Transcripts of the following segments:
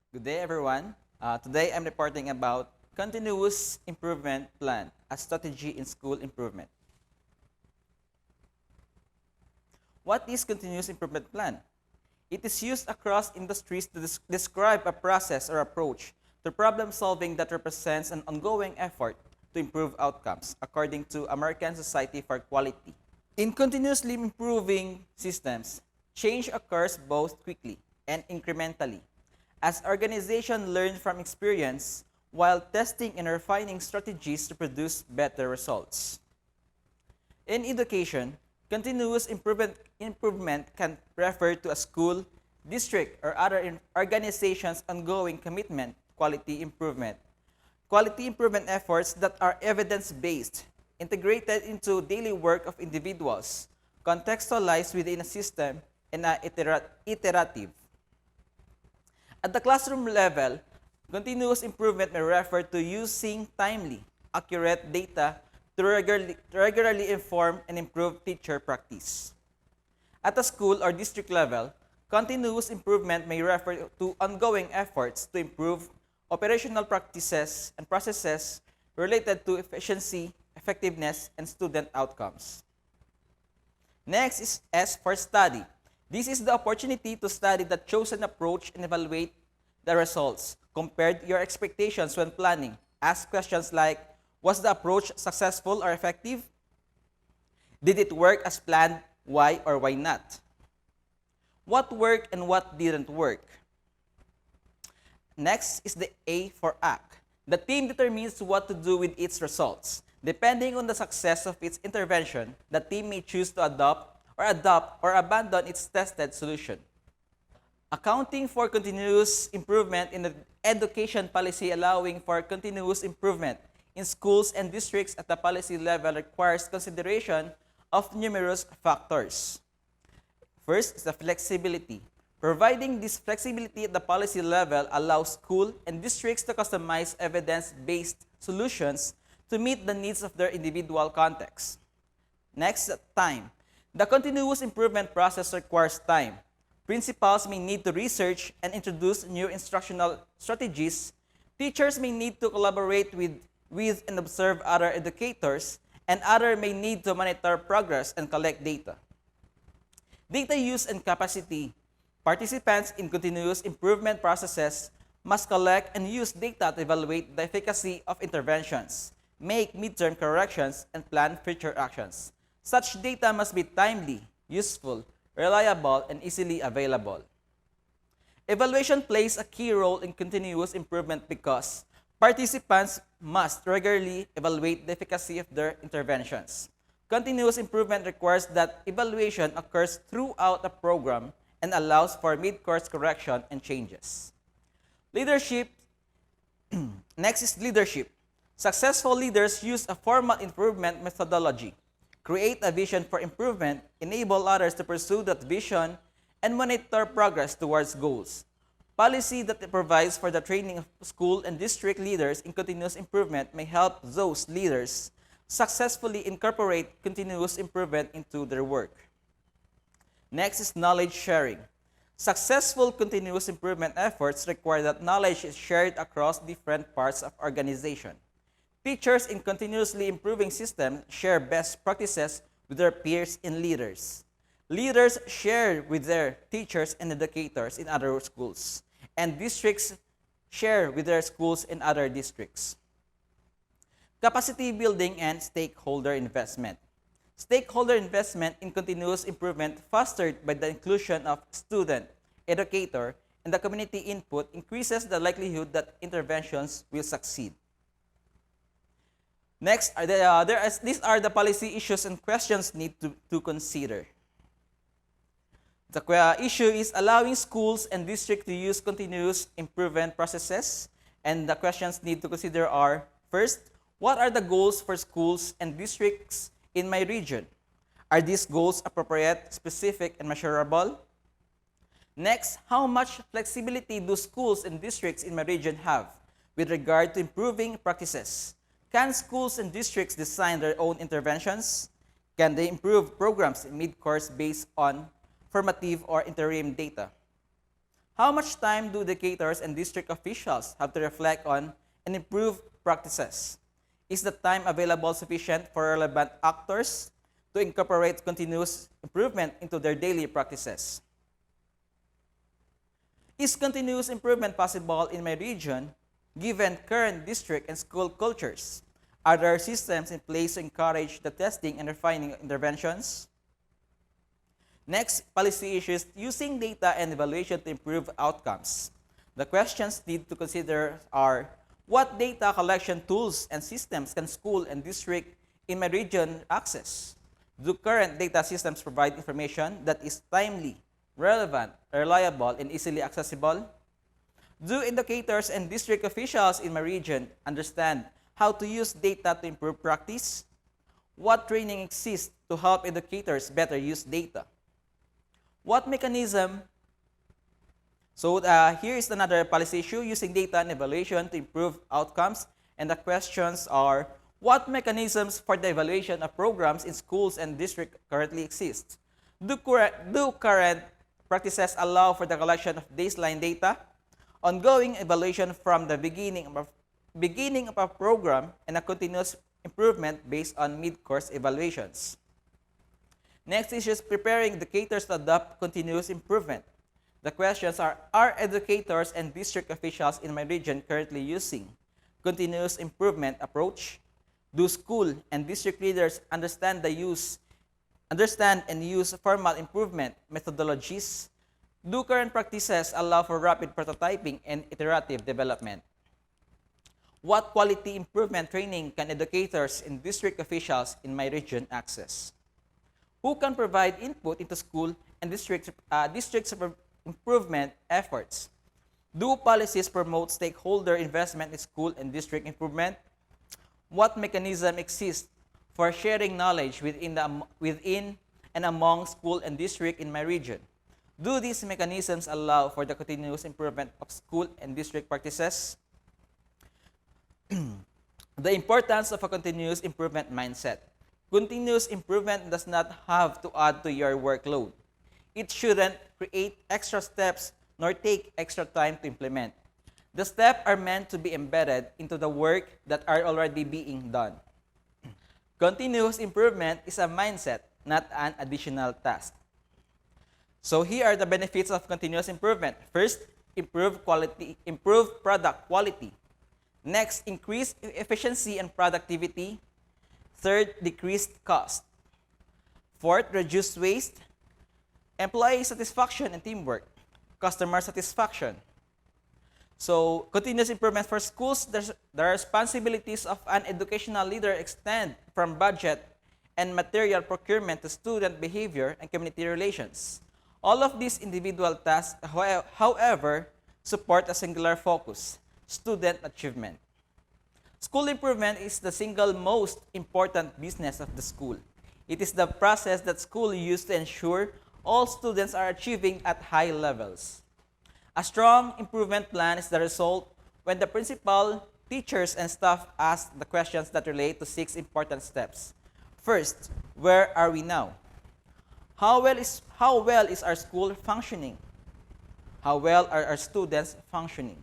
Good day, everyone. Today, I'm reporting about Continuous Improvement Plan, a strategy in school improvement. What is Continuous Improvement Plan? It is used across industries to describe a process or approach to problem solving that represents an ongoing effort to improve outcomes, according to American Society for Quality. In continuously improving systems, change occurs both quickly and incrementally, as organizations learn from experience while testing and refining strategies to produce better results. In education, continuous improvement can refer to a school, district, or other organization's ongoing commitment to quality improvement. Quality improvement efforts that are evidence-based, integrated into daily work of individuals, contextualized within a system, and are iterative. At the classroom level, continuous improvement may refer to using timely, accurate data to regularly inform and improve teacher practice. At the school or district level, continuous improvement may refer to ongoing efforts to improve operational practices and processes related to efficiency, effectiveness, and student outcomes. Next is S for study. This is the opportunity to study the chosen approach and evaluate the results. Compare your expectations when planning. Ask questions like, was the approach successful or effective? Did it work as planned? Why or why not? What worked and what didn't work? Next is the A for act. The team determines what to do with its results. Depending on the success of its intervention, the team may choose to adopt or abandon its tested solution. Accounting for continuous improvement in the education policy allowing for continuous improvement in schools and districts at the policy level requires consideration of numerous factors. First is the flexibility. Providing this flexibility at the policy level allows school and districts to customize evidence-based solutions to meet the needs of their individual context. Next, time. The continuous improvement process requires time. Principals may need to research and introduce new instructional strategies. Teachers may need to collaborate with and observe other educators, and others may need to monitor progress and collect data. Data use and capacity. Participants in continuous improvement processes must collect and use data to evaluate the efficacy of interventions, make midterm corrections, and plan future actions. Such data must be timely, useful, reliable, and easily available. Evaluation plays a key role in continuous improvement because participants must regularly evaluate the efficacy of their interventions. Continuous improvement requires that evaluation occurs throughout a program and allows for mid-course correction and changes. Leadership. Next is leadership. Successful leaders use a formal improvement methodology, create a vision for improvement, enable others to pursue that vision, and monitor progress towards goals. Policy that provides for the training of school and district leaders in continuous improvement may help those leaders successfully incorporate continuous improvement into their work. Next is knowledge sharing. Successful continuous improvement efforts require that knowledge is shared across different parts of organization. Teachers in continuously improving systems share best practices with their peers and leaders. Leaders share with their teachers and educators in other schools, and districts share with their schools in other districts. Capacity building and stakeholder investment. Stakeholder investment in continuous improvement fostered by the inclusion of student, educator, and the community input increases the likelihood that interventions will succeed. Next, these are the policy issues and questions need to consider. The issue is allowing schools and districts to use continuous improvement processes, and the questions need to consider are, first, what are the goals for schools and districts in my region? Are these goals appropriate, specific, and measurable? Next, how much flexibility do schools and districts in my region have with regard to improving practices? Can schools and districts design their own interventions? Can they improve programs in mid-course based on formative or interim data? How much time do educators and district officials have to reflect on and improve practices? Is the time available sufficient for relevant actors to incorporate continuous improvement into their daily practices? Is continuous improvement possible in my region given current district and school cultures? Are there systems in place to encourage the testing and refining of interventions? Next, policy issues using data and evaluation to improve outcomes. The questions need to consider are, what data collection tools and systems can school and district in my region access? Do current data systems provide information that is timely, relevant, reliable, and easily accessible? Do educators and district officials in my region understand how to use data to improve practice? What training exists to help educators better use data? What mechanism? So here is another policy issue, using data and evaluation to improve outcomes. And the questions are, what mechanisms for the evaluation of programs in schools and districts currently exist? Do current practices allow for the collection of baseline data? Ongoing evaluation from the beginning of a program, and a continuous improvement based on mid-course evaluations. Next issue is preparing educators to adopt continuous improvement. The questions are educators and district officials in my region currently using continuous improvement approach? Do school and district leaders understand and use formal improvement methodologies? Do current practices allow for rapid prototyping and iterative development? What quality improvement training can educators and district officials in my region access? Who can provide input into school and district improvement efforts? Do policies promote stakeholder investment in school and district improvement? What mechanism exists for sharing knowledge within and among school and district in my region? Do these mechanisms allow for the continuous improvement of school and district practices? The importance of a continuous improvement mindset. Continuous improvement does not have to add to your workload. It shouldn't create extra steps nor take extra time to implement. The steps are meant to be embedded into the work that are already being done. Continuous improvement is a mindset, not an additional task. So here are the benefits of continuous improvement. First, improve product quality. Next, increase efficiency and productivity. Third, decreased cost. Fourth, reduce waste. Employee satisfaction and teamwork. Customer satisfaction. So, continuous improvement for schools, the responsibilities of an educational leader extend from budget and material procurement to student behavior and community relations. All of these individual tasks, however, support a singular focus: student achievement. School improvement is the single most important business of the school. It is the process that school uses to ensure all students are achieving at high levels. A strong improvement plan is the result when the principal, teachers, and staff ask the questions that relate to 6 important steps. First, where are we now? How well is our school functioning? How well are our students functioning?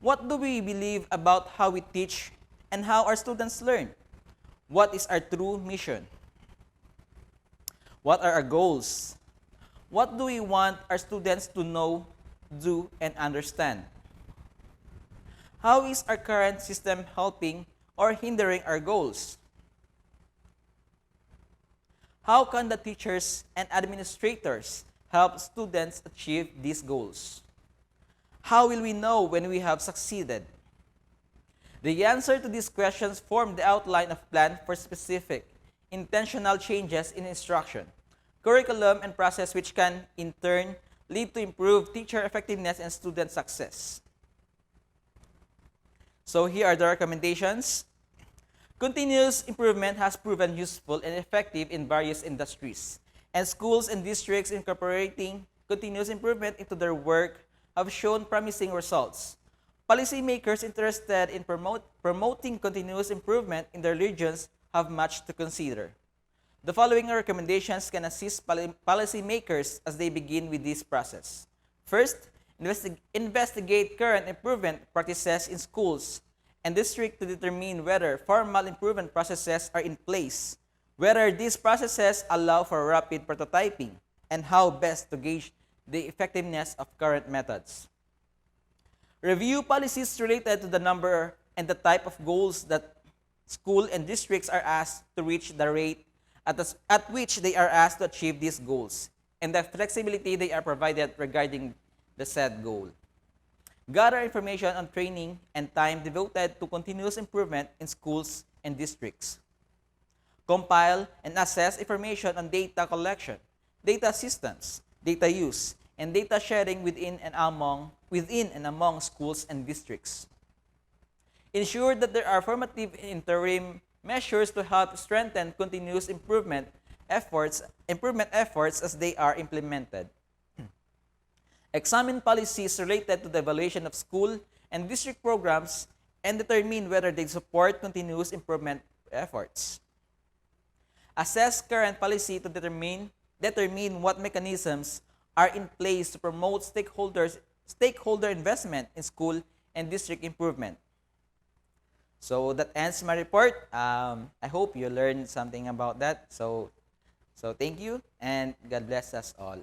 What do we believe about how we teach and how our students learn? What is our true mission? What are our goals? What do we want our students to know, do, and understand? How is our current system helping or hindering our goals? How can the teachers and administrators help students achieve these goals? How will we know when we have succeeded? The answer to these questions form the outline of plan for specific, intentional changes in instruction, curriculum, and process, which can, in turn, lead to improved teacher effectiveness and student success. So here are the recommendations. Continuous improvement has proven useful and effective in various industries, and schools and districts incorporating continuous improvement into their work have shown promising results. Policymakers interested in promoting continuous improvement in their regions have much to consider. The following recommendations can assist policymakers as they begin with this process. First, investigate current improvement practices in schools and districts to determine whether formal improvement processes are in place, whether these processes allow for rapid prototyping, and how best to gauge the effectiveness of current methods. Review policies related to the number and the type of goals that school and districts are asked to reach, the rate at which they are asked to achieve these goals, and the flexibility they are provided regarding the said goal. Gather information on training and time devoted to continuous improvement in schools and districts. Compile and assess information on data collection, data systems, data use, and data sharing within and among schools and districts. Ensure that there are formative interim measures to help strengthen continuous improvement efforts as they are implemented. Examine policies related to the evaluation of school and district programs and determine whether they support continuous improvement efforts. Assess current policy to determine what mechanisms are in place to promote stakeholder investment in school and district improvement. So that ends my report. I hope you learned something about that. So thank you, and God bless us all.